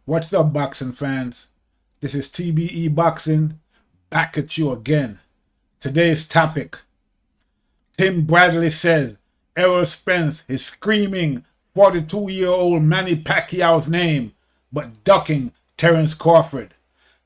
What's up, boxing fans? This is TBE Boxing, back at you again. Today's topic: Tim Bradley says Errol Spence is screaming 42-year-old Manny Pacquiao's name, but ducking Terrence Crawford.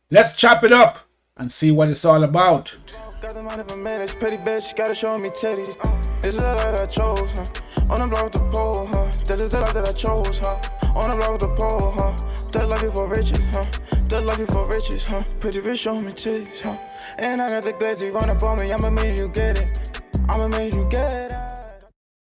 Let's chop it up and see what it's all about. Got the money for minutes, pretty bitch, gotta show me titties. This is the life that I chose, huh? On the block with the pole, huh? This is the life that I chose, huh? On the block with the pole, huh? The life before riches, huh? The life before riches, huh? Pretty bitch, show me titties, huh? And I got the glizzy, run up on me, I'ma make you get it. I'ma make you get it.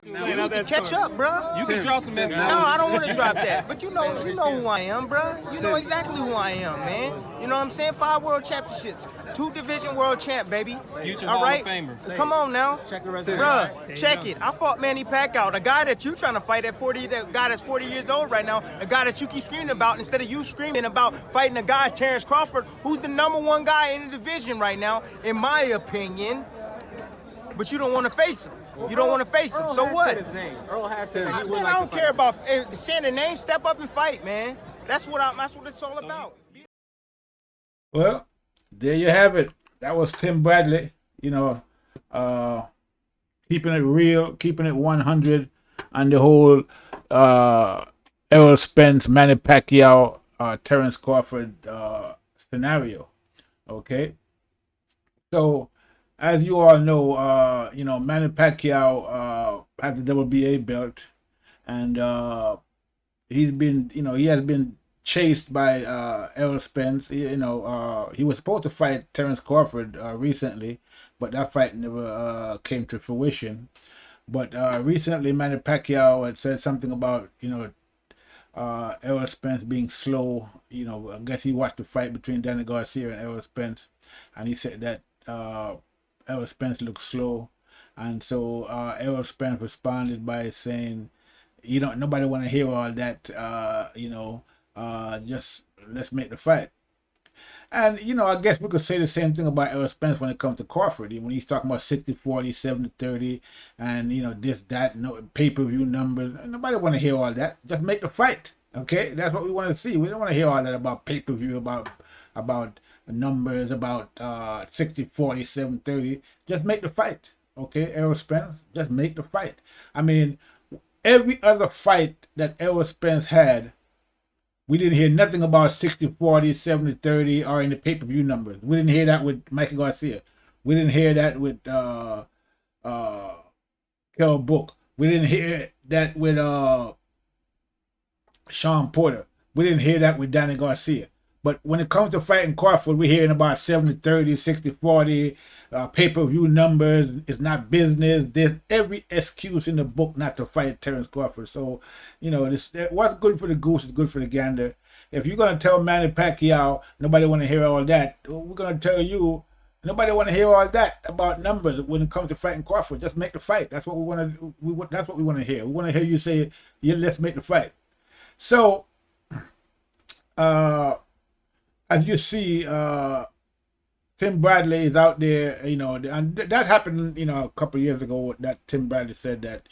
You need to catch up, bro. You can drop some No, I don't want to drop that. But you know who I am, bro. You know exactly who I am, man. You know what I'm saying? 5 world championships, 2 division world champ, baby. Future All Hall right? of Famer. Come on now. Check the resume. Bruh, check it. I fought Manny Pacquiao, the guy that you trying to fight at 40, that guy that's 40 years old right now, the guy that you keep screaming about instead of you screaming about fighting a guy, Terrence Crawford, who's the #1 guy in the division right now, in my opinion. But you don't want to face him. You don't want to face him. So what? Earl has said he would Man, I don't care about saying the name. Step up and fight, man. That's what it's all about. Well, there you have it. That was Tim Bradley, keeping it real, keeping it 100 on the whole Errol Spence, Manny Pacquiao, Terrence Crawford scenario. Okay. So, as you all know, Manny Pacquiao has the WBA belt, and he has been chased by Errol Spence. He was supposed to fight Terrence Crawford recently, but that fight never came to fruition. But recently, Manny Pacquiao had said something about Errol Spence being slow. I guess he watched the fight between Danny Garcia and Errol Spence, and he said that Errol Spence looked slow, and so Errol Spence responded by saying, nobody want to hear all that. Just let's make the fight. And I guess we could say the same thing about Errol Spence when it comes to Crawford. When he's talking about 60-40, 70-30, and this, that, no pay-per-view numbers. Nobody want to hear all that. Just make the fight. Okay, that's what we want to see. We don't want to hear all that about pay-per-view, about numbers, about 60-40, 70-30. Just make the fight. Okay, Errol Spence, just make the fight. I mean, every other fight that Errol Spence had, we didn't hear nothing about 60-40, 70-30, or in the pay-per-view numbers. We didn't hear that with Michael Garcia. We didn't hear that with Kell Brook. We didn't hear that with Sean Porter. We didn't hear that with Danny Garcia. But when it comes to fighting Crawford, we're hearing about 70-30, 60-40, pay-per-view numbers. It's not business. There's every excuse in the book not to fight Terrence Crawford. So, what's good for the goose is good for the gander. If you're going to tell Manny Pacquiao, nobody want to hear all that, we're going to tell you, nobody want to hear all that about numbers when it comes to fighting Crawford. Just make the fight. That's what we want to. That's what we want to hear. We want to hear you say, "Yeah, let's make the fight." So, as you see, Tim Bradley is out there, and that happened, a couple of years ago. That Tim Bradley said that,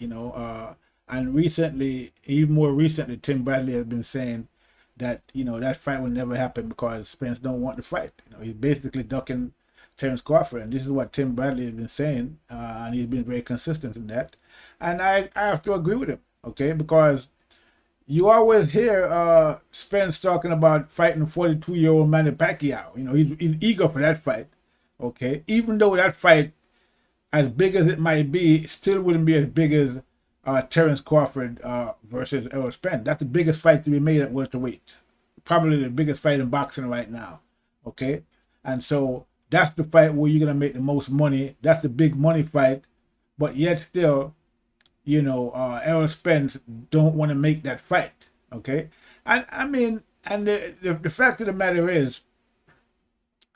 and recently, even more recently, Tim Bradley has been saying that that fight will never happen because Spence don't want to fight. He's basically ducking Terrence Crawford, and this is what Tim Bradley has been saying, and he's been very consistent in that, and I have to agree with him, okay, because you always hear Spence talking about fighting 42-year-old Manny Pacquiao. He's eager for that fight, okay? Even though that fight, as big as it might be, still wouldn't be as big as Terrence Crawford versus Errol Spence. That's the biggest fight to be made at welterweight. Probably the biggest fight in boxing right now, okay? And so that's the fight where you're going to make the most money. That's the big money fight, but yet still, Errol Spence don't want to make that fight, okay? And I mean, and the fact of the matter is,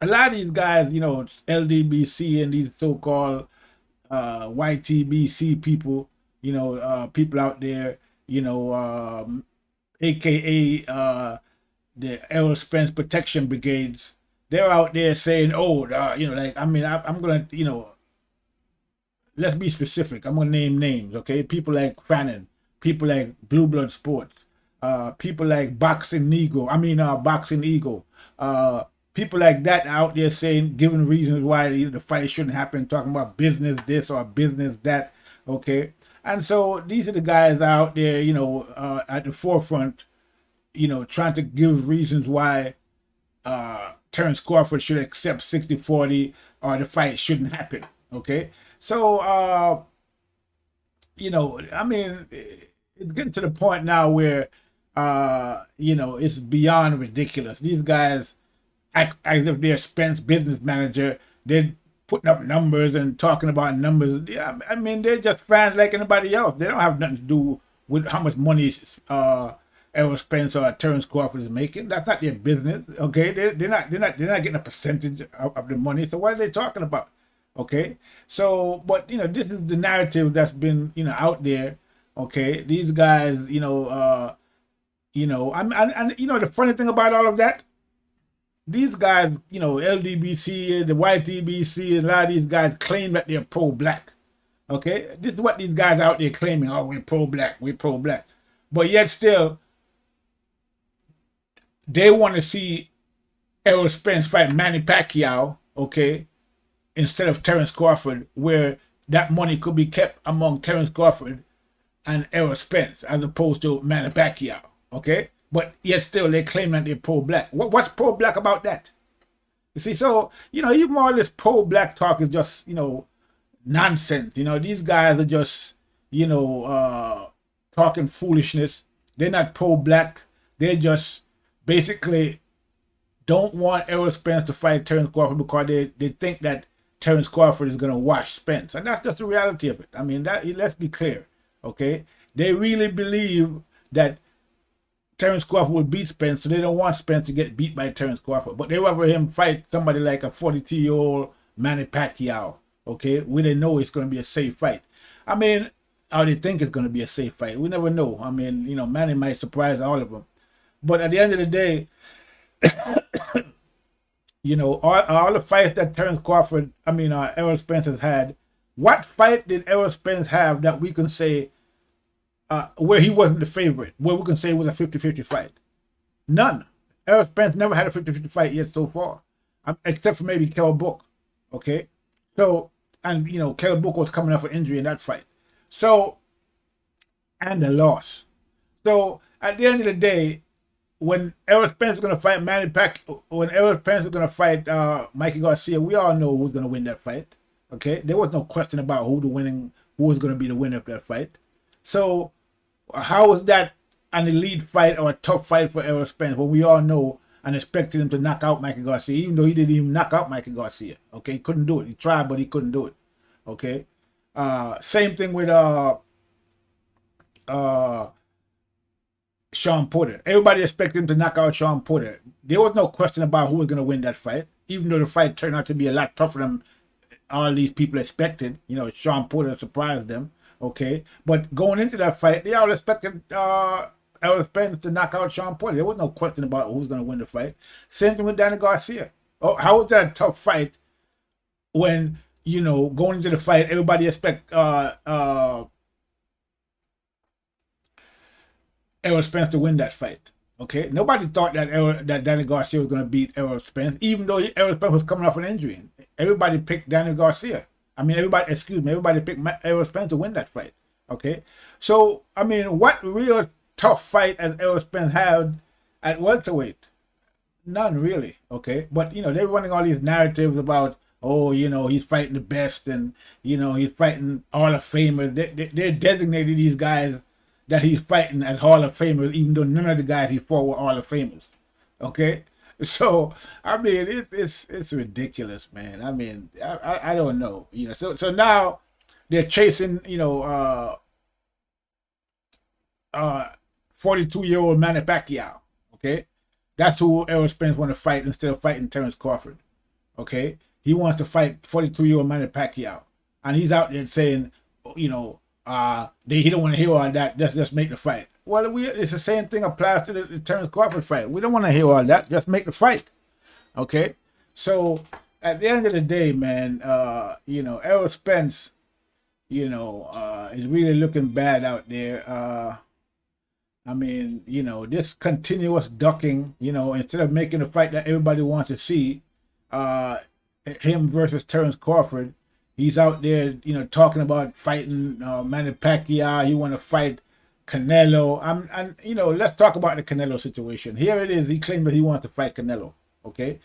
a lot of these guys, LDBC and these so-called YTBC people, people out there, AKA the Errol Spence Protection Brigades, they're out there saying, I'm going to, let's be specific. I'm going to name names, okay? People like Fannin, people like Blue Blood Sports, people like Boxing Eagle, people like that out there saying, giving reasons why the fight shouldn't happen, talking about business this or business that, okay? And so these are the guys out there, at the forefront, trying to give reasons why Terrence Crawford should accept 60-40 or the fight shouldn't happen, okay? So, I mean, it's getting to the point now where, it's beyond ridiculous. These guys act as if they're Spence business manager. They're putting up numbers and talking about numbers. Yeah, I mean, they're just fans like anybody else. They don't have nothing to do with how much money Errol Spence or Terrence Crawford is making. That's not their business. Okay, they're not getting a percentage of the money. So what are they talking about? Okay, so but this is the narrative that's been out there. Okay, these guys, and the funny thing about all of that, these guys, LDBC, the YTBC, and a lot of these guys claim that they're pro-black. Okay, this is what these guys out there claiming. Oh, we're pro-black, we're pro-black, but yet still, they want to see Errol Spence fight Manny Pacquiao, okay, instead of Terrence Crawford, where that money could be kept among Terrence Crawford and Errol Spence, as opposed to Manny Pacquiao, okay? But yet still, they claim that they're pro-black. What's pro-black about that? You see, so, even all this pro-black talk is just, nonsense. These guys are just, talking foolishness. They're not pro-black. They just basically don't want Errol Spence to fight Terrence Crawford because they think that Terrence Crawford is going to wash Spence. And that's just the reality of it. I mean, let's be clear, okay? They really believe that Terrence Crawford will beat Spence, so they don't want Spence to get beat by Terrence Crawford. But they rather him fight somebody like a 42-year-old Manny Pacquiao, okay, where they know it's going to be a safe fight. I mean, or they think it's going to be a safe fight. We never know. I mean, Manny might surprise all of them. But at the end of the day, all the fights that Terrence Crawford, Errol Spence has had, what fight did Errol Spence have that we can say where he wasn't the favorite, where we can say it was a 50-50 fight? None. Errol Spence never had a 50-50 fight yet so far, except for maybe Kell Brook, okay? So, and, Kell Brook was coming off an injury in that fight. So, and a loss. So, at the end of the day, when Errol Spence is going to fight when Errol Spence is going to fight Mikey Garcia, we all know who's going to win that fight. Okay, there was no question about who was going to be the winner of that fight. So, how is that an elite fight or a tough fight for Errol Spence when we all know and expected him to knock out Mikey Garcia, even though he didn't even knock out Mikey Garcia? Okay, he couldn't do it. He tried, but he couldn't do it. Okay, same thing with Sean Porter. Everybody expected him to knock out Sean Porter. There was no question about who was going to win that fight, even though the fight turned out to be a lot tougher than all these people expected. Sean Porter surprised them, okay? But going into that fight, they all expected Errol Spence to knock out Sean Porter. There was no question about who was going to win the fight. Same thing with Danny Garcia. Oh, how was that a tough fight when, going into the fight, everybody expect Errol Spence to win that fight. Okay, nobody thought that Danny Garcia was going to beat Errol Spence, even though Errol Spence was coming off an injury. Everybody picked Danny Garcia. Everybody picked Errol Spence to win that fight. Okay, so what real tough fight has Errol Spence had at welterweight? None really. Okay, but they're running all these narratives about, he's fighting the best, and he's fighting Hall of Famers. They're designated these guys that he's fighting as Hall of Famers, even though none of the guys he fought were Hall of Famers. Okay? So, it's ridiculous, man. I don't know. So now they're chasing, 42-year-old Manny Pacquiao. Okay? That's who Errol Spence want to fight instead of fighting Terrence Crawford. Okay? He wants to fight 42-year-old Manny Pacquiao. And he's out there saying, he don't want to hear all that. Just make the fight. Well, it's the same thing applies to the Terrence Crawford fight. We don't want to hear all that. Just make the fight. Okay? So, at the end of the day, man, Errol Spence, is really looking bad out there. I mean, you know, this continuous ducking, you know, instead of making the fight that everybody wants to see, uh, him versus Terrence Crawford, he's out there, you know, talking about fighting Manny Pacquiao. He want to fight Canelo. And you know, let's talk about the Canelo situation. Here it is. He claimed that he wants to fight Canelo. Okay,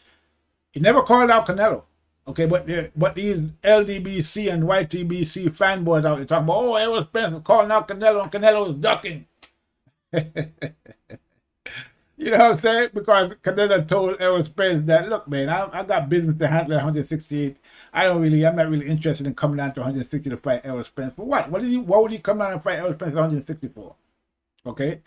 he never called out Canelo. Okay, but these LDBC and YTBC fanboys out there talking about, oh, Errol Spence is calling out Canelo and Canelo is ducking. You know what I'm saying? Because Canelo told Errol Spence that, look, man, I got business to handle at 168. I'm not really interested in coming down to 160 to fight Errol Spence. For what? What would he come down and fight Errol Spence at 164? Okay?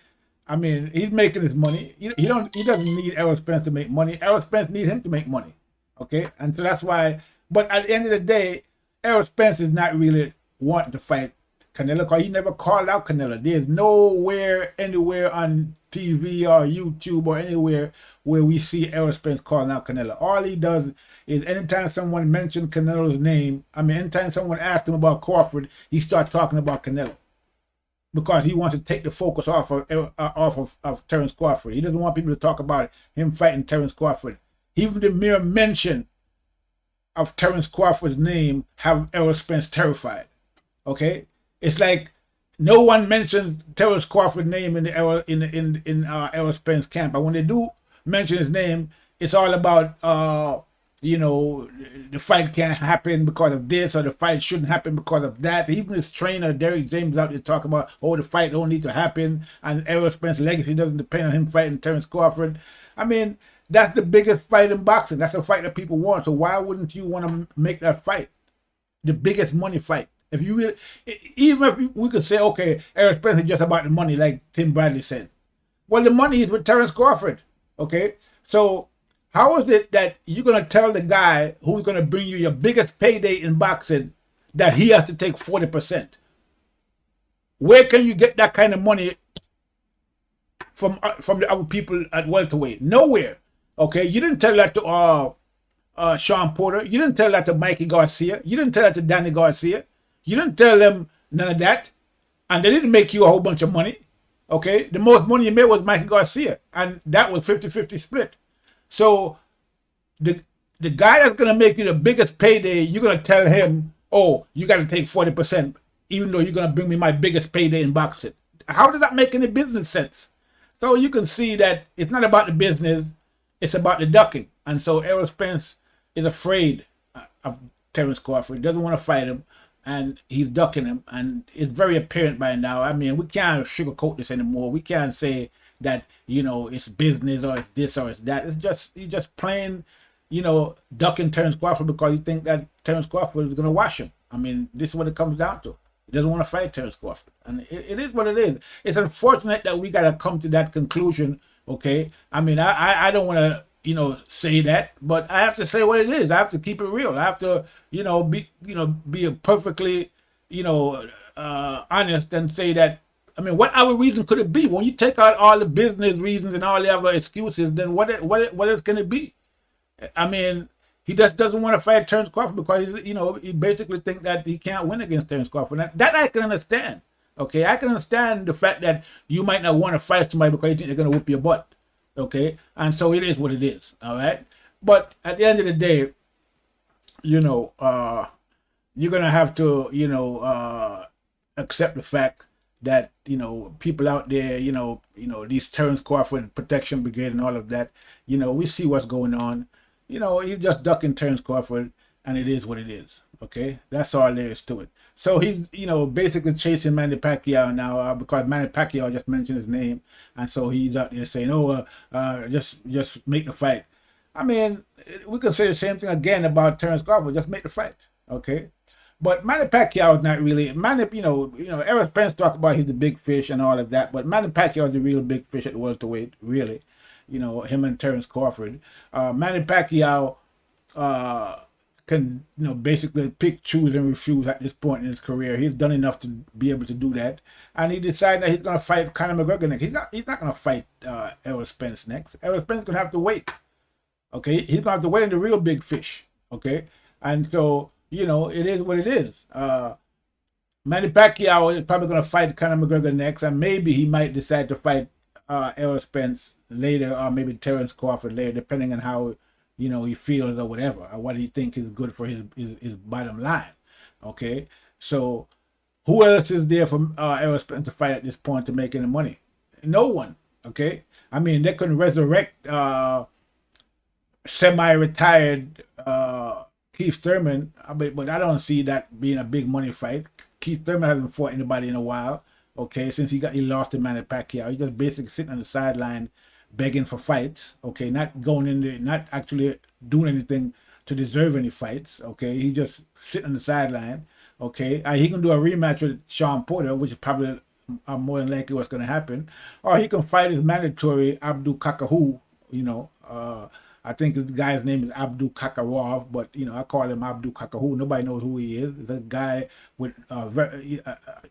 I mean, he's making his money. He doesn't need Errol Spence to make money. Errol Spence needs him to make money. Okay? And so that's why, but at the end of the day, Errol Spence is not really wanting to fight Canelo because he never called out Canelo. There's nowhere, anywhere on TV or YouTube or anywhere where we see Errol Spence calling out Canelo. All he does is anytime someone mentions Canelo's name, anytime someone asks him about Crawford, he starts talking about Canelo because he wants to take the focus off of Terrence Crawford. He doesn't want people to talk about him fighting Terrence Crawford. Even the mere mention of Terrence Crawford's name have Errol Spence terrified. Okay? It's like no one mentions Terrence Crawford's name in Errol Spence camp. But when they do mention his name, it's all about you know, the fight can't happen because of this, or the fight shouldn't happen because of that. Even his trainer Derrick James out there talking about, oh, the fight don't need to happen, and Errol Spence's legacy doesn't depend on him fighting Terrence Crawford. I mean, that's the biggest fight in boxing. That's the fight that people want. So why wouldn't you want to make that fight the biggest money fight? If you really, even if we could say, okay, Errol Spence is just about the money, like Tim Bradley said. Well, the money is with Terrence Crawford. Okay, so how is it that you're gonna tell the guy who's gonna bring you your biggest payday in boxing that he has to take 40%? Where can you get that kind of money from the other people at welterweight? Nowhere. Okay, you didn't tell that to Sean Porter. You didn't tell that to Mikey Garcia. You didn't tell that to Danny Garcia. You didn't tell them none of that. And they didn't make you a whole bunch of money. Okay? The most money you made was Mikey Garcia. And that was 50-50 split. So the guy that's going to make you the biggest payday, you're going to tell him, oh, you got to take 40%, even though you're going to bring me my biggest payday in boxing. How does that make any business sense? So you can see that it's not about the business. It's about the ducking. And so Errol Spence is afraid of Terrence Crawford. He doesn't want to fight him. And he's ducking him. And it's very apparent by now. I mean, we can't sugarcoat this anymore. We can't say that, you know, it's business or it's this or it's that. It's just, he's just plain, you know, ducking Terrence Crawford because you think that Terrence Crawford is going to wash him. I mean, this is what it comes down to. He doesn't want to fight Terrence Crawford. And it is what it is. It's unfortunate that we got to come to that conclusion. Okay, I mean, I don't want to, you know, say that, but I have to say what it is. I have to keep it real. I have to, you know, be perfectly, you know, honest and say that. I mean, what other reason could it be? When you take out all the business reasons and all the other excuses, then what else can it be? I mean, he just doesn't want to fight Terrence Crawford because, you know, he basically thinks that he can't win against Terrence Crawford. That I can understand. Okay, I can understand the fact that you might not want to fight somebody because you think they're going to whoop your butt. Okay, and so it is what it is. All right, but at the end of the day, you know, you're going to have to, you know, accept the fact that, you know, people out there, you know, these Terrence Crawford Protection Brigade and all of that, you know, we see what's going on. You know, he's just ducking Terrence Crawford, and it is what it is. Okay, that's all there is to it. So he's, you know, basically chasing Manny Pacquiao now because Manny Pacquiao just mentioned his name, and so he's out there saying, "Oh, just make the fight." I mean, we can say the same thing again about Terrence Crawford. Just make the fight, okay? But Manny Pacquiao is not really Manny. You know, Errol Spence talked about he's the big fish and all of that, but Manny Pacquiao is the real big fish at welterweight, really. You know, him and Terrence Crawford. Manny Pacquiao can, you know, basically pick, choose, and refuse at this point in his career. He's done enough to be able to do that, and he decided that he's going to fight Conor McGregor next. He's not going to fight Errol Spence next. Errol Spence is going to have to wait. Okay, he's going to have to wait on the real big fish. Okay, and so, you know, it is what it is. Manny Pacquiao is probably going to fight Conor McGregor next, and maybe he might decide to fight Errol Spence later, or maybe Terrence Crawford later, depending on how he feels or whatever, or what he thinks is good for his bottom line. Okay, so who else is there for Errol Spence to fight at this point to make any money? No one. Okay, I mean they can resurrect semi-retired Keith Thurman, but I don't see that being a big money fight. Keith Thurman hasn't fought anybody in a while. Okay, since he lost to Manny Pacquiao, he just basically sitting on the sideline begging for fights. Okay, not going in there, not actually doing anything to deserve any fights. Okay, he just sitting on the sideline. Okay, he can do a rematch with Sean Porter, which is probably more than likely what's going to happen, or he can fight his mandatory Abdul Kakahu. I think the guy's name is Abdul Kakarov, but I call him Abdul Kakahu. Nobody knows who he is. The guy with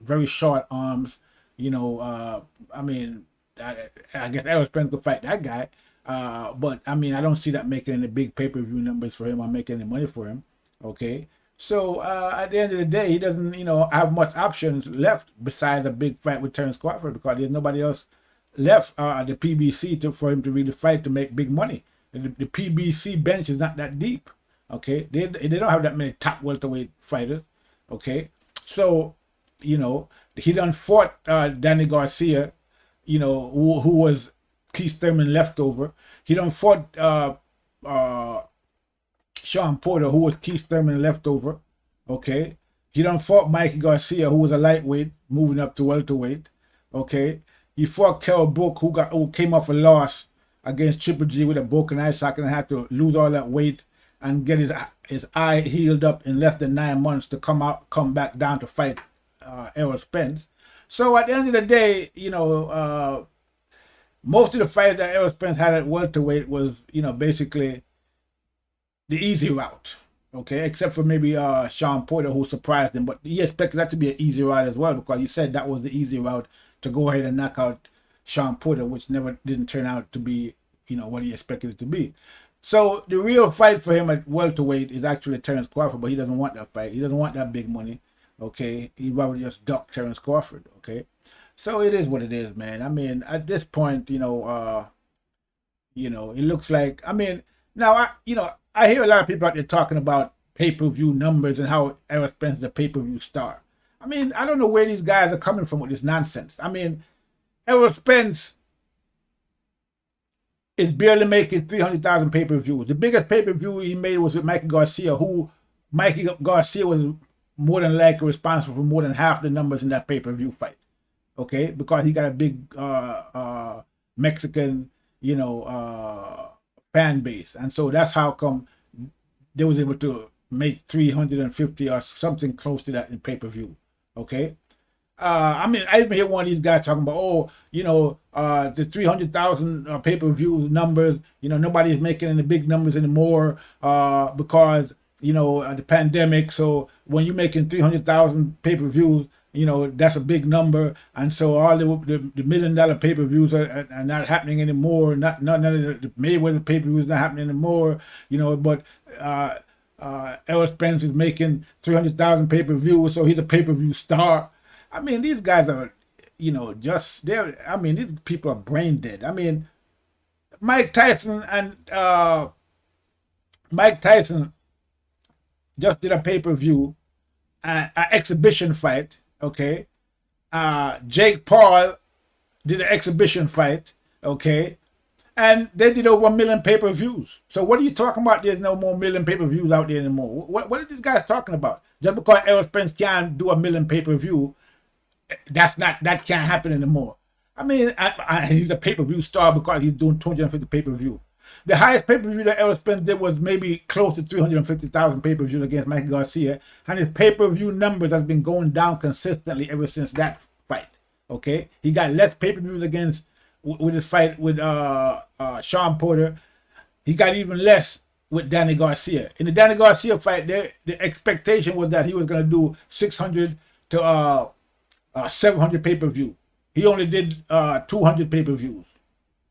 very short arms. I mean, I guess Errol Spence could fight that guy, but I mean, I don't see that making any big pay-per-view numbers for him or making any money for him. Okay, so at the end of the day, he doesn't have much options left besides a big fight with Terrence Crawford, because there's nobody else left at the PBC for him to really fight to make big money. The PBC bench is not that deep. Okay, they don't have that many top welterweight fighters. Okay, so he done fought Danny Garcia, who was Keith Thurman leftover. He done fought Sean Porter, who was Keith Thurman leftover. Okay, he done fought Mikey Garcia, who was a lightweight moving up to welterweight. Okay, he fought Kell Brook, who came off a loss against Triple G with a broken eye socket and had to lose all that weight and get his eye healed up in less than 9 months to come back down to fight Errol Spence. So at the end of the day, most of the fights that Errol Spence had at welterweight was, basically the easy route. Okay, except for maybe Sean Porter, who surprised him, but he expected that to be an easy route as well, because he said that was the easy route to go ahead and knock out Sean Porter, which didn't turn out to be, what he expected it to be. So the real fight for him at welterweight is actually Terrence Crawford, but he doesn't want that fight. He doesn't want that big money. Okay, he'd rather just duck Terrence Crawford. Okay, so it is what it is, man. I mean, at this point, it looks like. I mean, now I hear a lot of people out there talking about pay-per-view numbers and how Errol Spence is a pay-per-view star. I mean, I don't know where these guys are coming from with this nonsense. I mean, Errol Spence is barely making 300,000 pay-per-views. The biggest pay-per-view he made was with Mikey Garcia, Mikey Garcia was more than likely responsible for more than half the numbers in that pay-per-view fight. Okay, because he got a big Mexican, fan base, and so that's how come they was able to make 350 or something close to that in pay-per-view. Okay. I mean, I even hear one of these guys talking about, the 300,000 pay-per-view numbers, nobody's making any big numbers anymore because, the pandemic. So when you're making 300,000 pay-per-views, that's a big number. And so all the $1 million pay-per-views are not happening anymore. None of the Mayweather pay-per-views not happening anymore, but Errol Spence is making 300,000 pay-per-views, so he's a pay-per-view star. I mean, these guys are, these people are brain dead. I mean, Mike Tyson just did a pay-per-view, an exhibition fight, okay? Jake Paul did an exhibition fight, okay? And they did over 1 million pay-per-views. So what are you talking about? There's no more million pay-per-views out there anymore. What are these guys talking about? Just because Errol Spence can't do 1 million pay-per-view, that can't happen anymore. I mean, he's a pay-per-view star because he's doing 250 pay-per-view. The highest pay-per-view that Errol Spence did was maybe close to 350,000 pay-per-views against Mikey Garcia, and his pay-per-view numbers have been going down consistently ever since that fight. Okay, he got less pay-per-views with his fight with Sean Porter. He got even less with Danny Garcia. In the Danny Garcia fight, the expectation was that he was going to do 600 to 700 pay-per-view. He only did 200 pay-per-views.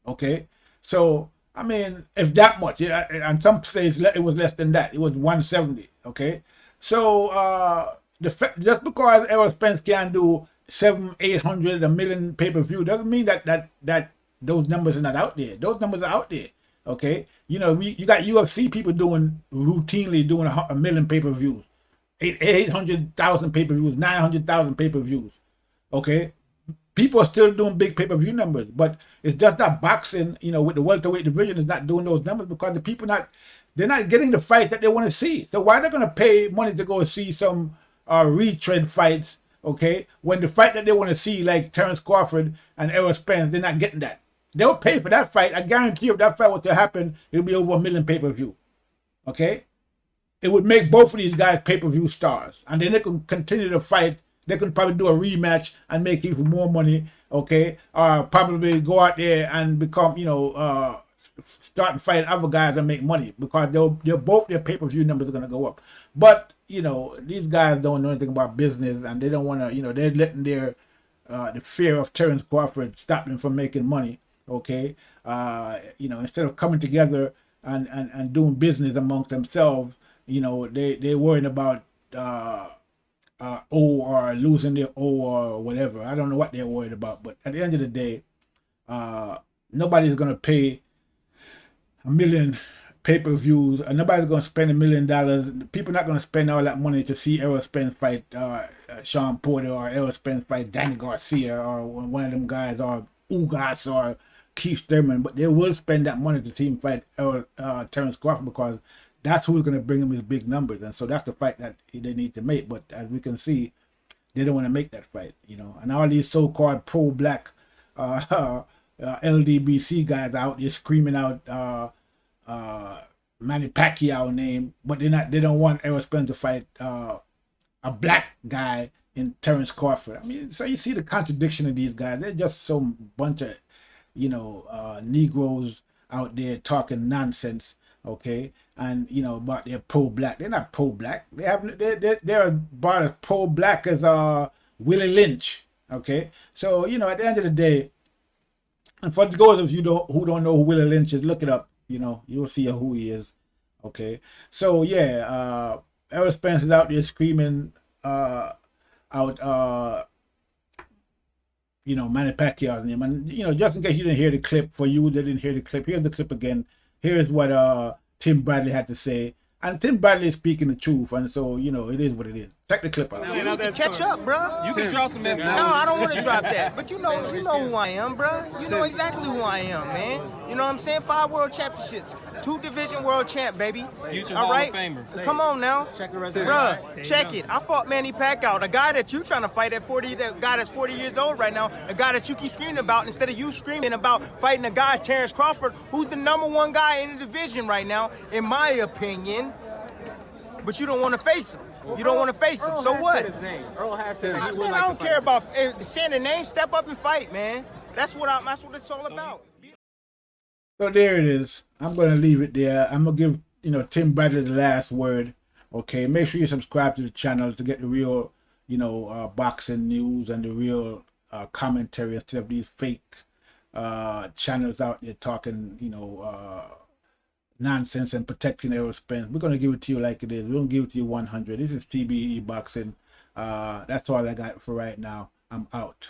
Okay, so I mean, if that much, and some states it was less than that. It was 170. Okay, so just because Errol Spence can do 700, 800, a million pay-per-view doesn't mean that those numbers are not out there. Those numbers are out there. Okay, you got UFC people routinely doing a million pay-per-views, 800,000 pay-per-views, 900,000 pay-per-views. Okay, people are still doing big pay-per-view numbers, but it's just that boxing, with the welterweight division is not doing those numbers because the people they're not getting the fight that they want to see. So why are they going to pay money to go see some retread fights? Okay, when the fight that they want to see, like Terrence Crawford and Errol Spence, they're not getting that. They'll pay for that fight. I guarantee you, if that fight was to happen, it'll be over 1 million pay-per-view. Okay, it would make both of these guys pay-per-view stars, and then they can continue to fight. They can probably do a rematch and make even more money. Okay, or probably go out there and become, start and fight other guys and make money because their pay-per-view numbers are gonna go up. But these guys don't know anything about business, and they don't want to. They're letting the fear of Terrence Crawford stop them from making money. Okay, instead of coming together and doing business amongst themselves, they're worrying about or losing their or whatever. I don't know what they're worried about, but at the end of the day, nobody's gonna pay 1 million pay-per-views, and nobody's gonna spend $1 million. People are not gonna spend all that money to see Errol Spence fight Sean Porter, or Errol Spence fight Danny Garcia, or one of them guys, or Ugas, or Keith Thurman, but they will spend that money to see him fight Terrence Crawford because that's who's going to bring him his big numbers, and so that's the fight that they need to make. But as we can see, they don't want to make that fight, And all these so-called pro-black LDBC guys out there screaming out Manny Pacquiao name, but they don't want Errol Spence to fight a black guy in Terrence Crawford. I mean, so you see the contradiction of these guys. They're just some bunch of Negroes out there talking nonsense, okay, and about they're pro-black. They're not pro-black. They're about as pro-black as Willie Lynch, okay. So at the end of the day, and for those of you who don't know who Willie Lynch is, look it up. You'll see who he is, okay. So yeah, Errol Spence is out there screaming out Manny Pacquiao's name. And, just in case you didn't hear the clip, for you that didn't hear the clip, here's the clip again. Here's what Tim Bradley had to say. And Tim Bradley is speaking the truth, and so, it is what it is. Check the clip out. You need to catch up, bro. You can drop some No, I don't want to drop that. But you know who I am, bro. You know exactly who I am, man. You know what I'm saying? 5 world championships. 2 division world champ, baby. Future All right? Hall of Famer. Come on now. Check the resume. Bruh, check it. I fought Manny Pacquiao, the guy that you trying to fight at 40, the guy that's 40 years old right now, the guy that you keep screaming about instead of you screaming about fighting a guy, Terrence Crawford, who's the #1 guy in the division right now, in my opinion. But you don't want to face him. You don't want to face him. So what? Earl has said he would Man, I don't care about saying the name. Step up and fight, man. That's what it's all about. So there it is. I'm going to leave it there. I'm going to give, Tim Bradley the last word. Okay, make sure you subscribe to the channel to get the real, boxing news and the real commentary instead of these fake channels out there talking, nonsense and protecting Errol Spence. We're going to give it to you like it is. We're going to give it to you 100. This is TBE Boxing. That's all I got for right now. I'm out.